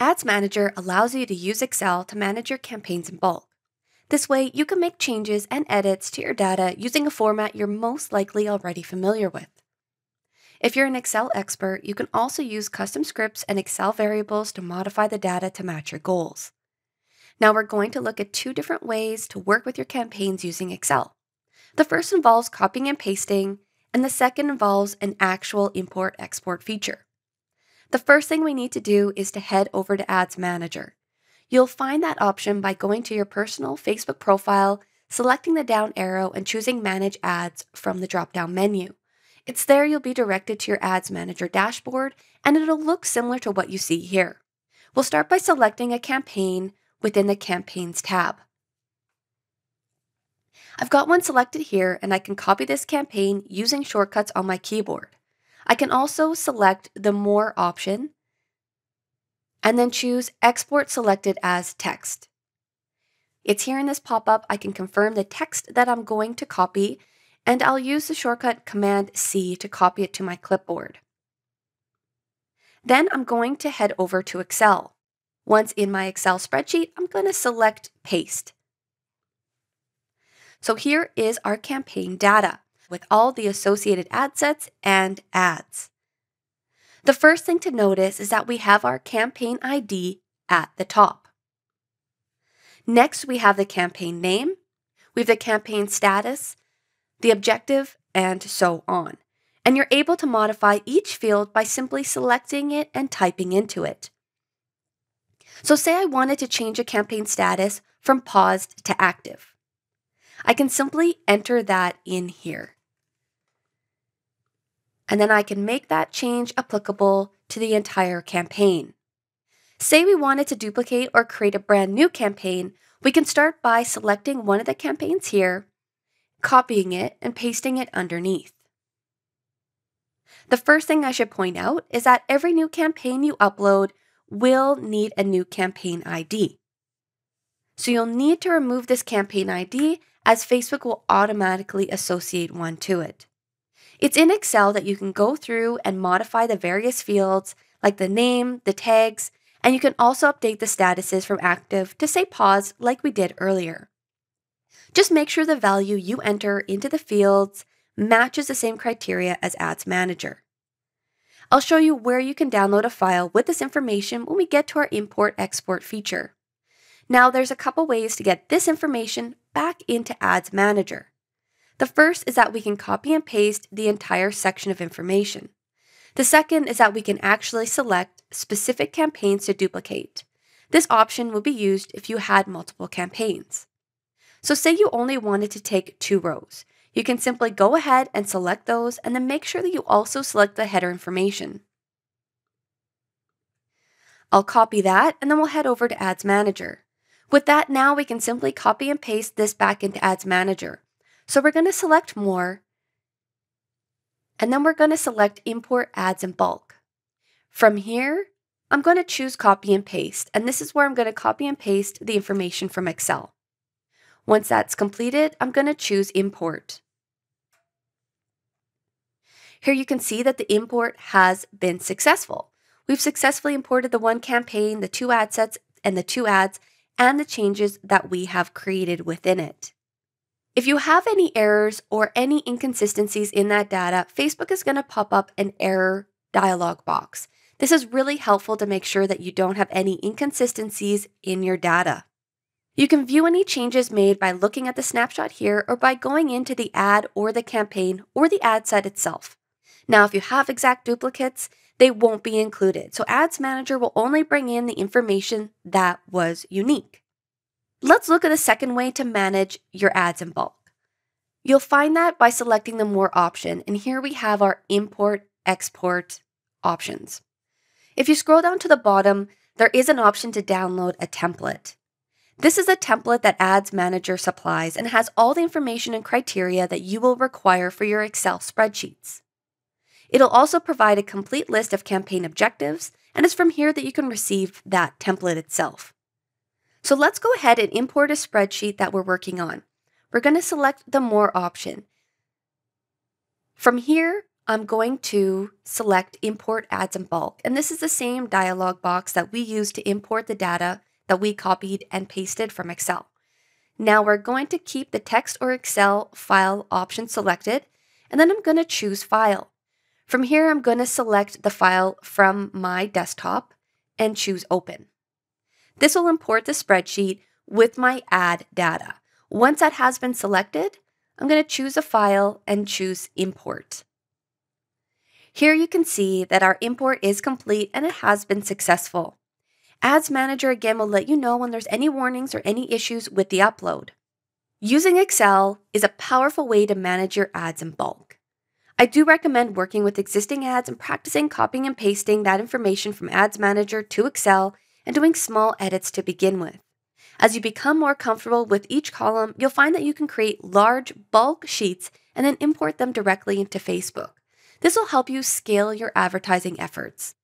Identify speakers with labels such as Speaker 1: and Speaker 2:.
Speaker 1: Ads Manager allows you to use Excel to manage your campaigns in bulk. This way, you can make changes and edits to your data using a format you're most likely already familiar with. If you're an Excel expert, you can also use custom scripts and Excel variables to modify the data to match your goals. Now we're going to look at two different ways to work with your campaigns using Excel. The first involves copying and pasting, and the second involves an actual import-export feature. The first thing we need to do is to head over to Ads Manager. You'll find that option by going to your personal Facebook profile, selecting the down arrow, and choosing Manage Ads from the drop-down menu. It's there you'll be directed to your Ads Manager dashboard, and it'll look similar to what you see here. We'll start by selecting a campaign within the Campaigns tab. I've got one selected here, and I can copy this campaign using shortcuts on my keyboard. I can also select the More option and then choose Export Selected as Text. It's here in this pop-up. I can confirm the text that I'm going to copy, and I'll use the shortcut Command-C to copy it to my clipboard. Then I'm going to head over to Excel. Once in my Excel spreadsheet, I'm going to select Paste. So here is our campaign data with all the associated ad sets and ads. The first thing to notice is that we have our campaign ID at the top. Next, we have the campaign name, we have the campaign status, the objective, and so on. And you're able to modify each field by simply selecting it and typing into it. So say I wanted to change a campaign status from paused to active. I can simply enter that in here. And then I can make that change applicable to the entire campaign. Say we wanted to duplicate or create a brand new campaign, we can start by selecting one of the campaigns here, copying it, and pasting it underneath. The first thing I should point out is that every new campaign you upload will need a new campaign ID. So you'll need to remove this campaign ID as Facebook will automatically associate one to it. It's in Excel that you can go through and modify the various fields like the name, the tags, and you can also update the statuses from active to say pause like we did earlier. Just make sure the value you enter into the fields matches the same criteria as Ads Manager. I'll show you where you can download a file with this information when we get to our import-export feature. Now there's a couple ways to get this information back into Ads Manager. The first is that we can copy and paste the entire section of information. The second is that we can actually select specific campaigns to duplicate. This option will be used if you had multiple campaigns. So say you only wanted to take 2 rows. You can simply go ahead and select those and then make sure that you also select the header information. I'll copy that and then we'll head over to Ads Manager. With that, now we can simply copy and paste this back into Ads Manager. So we're going to select More, and then we're going to select Import Ads in Bulk. From here, I'm going to choose Copy and Paste, and this is where I'm going to copy and paste the information from Excel. Once that's completed, I'm going to choose Import. Here you can see that the import has been successful. We've successfully imported the one campaign, the 2 ad sets, and the 2 ads, and the changes that we have created within it. If you have any errors or any inconsistencies in that data, Facebook is going to pop up an error dialog box. This is really helpful to make sure that you don't have any inconsistencies in your data. You can view any changes made by looking at the snapshot here or by going into the ad or the campaign or the ad set itself. Now, if you have exact duplicates, they won't be included. So Ads Manager will only bring in the information that was unique. Let's look at a second way to manage your ads in bulk. You'll find that by selecting the More option, and here we have our import-export options. If you scroll down to the bottom, there is an option to download a template. This is a template that Ads Manager supplies and has all the information and criteria that you will require for your Excel spreadsheets. It'll also provide a complete list of campaign objectives, and it's from here that you can receive that template itself. So let's go ahead and import a spreadsheet that we're working on. We're going to select the More option. From here, I'm going to select Import Ads in Bulk, and this is the same dialog box that we used to import the data that we copied and pasted from Excel. Now we're going to keep the text or Excel file option selected, and then I'm going to choose File. From here, I'm going to select the file from my desktop and choose Open. This will import the spreadsheet with my ad data. Once that has been selected, I'm going to choose a file and choose Import. Here you can see that our import is complete and it has been successful. Ads Manager again will let you know when there's any warnings or any issues with the upload. Using Excel is a powerful way to manage your ads in bulk. I do recommend working with existing ads and practicing copying and pasting that information from Ads Manager to Excel and doing small edits to begin with. As you become more comfortable with each column, you'll find that you can create large bulk sheets and then import them directly into Facebook. This will help you scale your advertising efforts.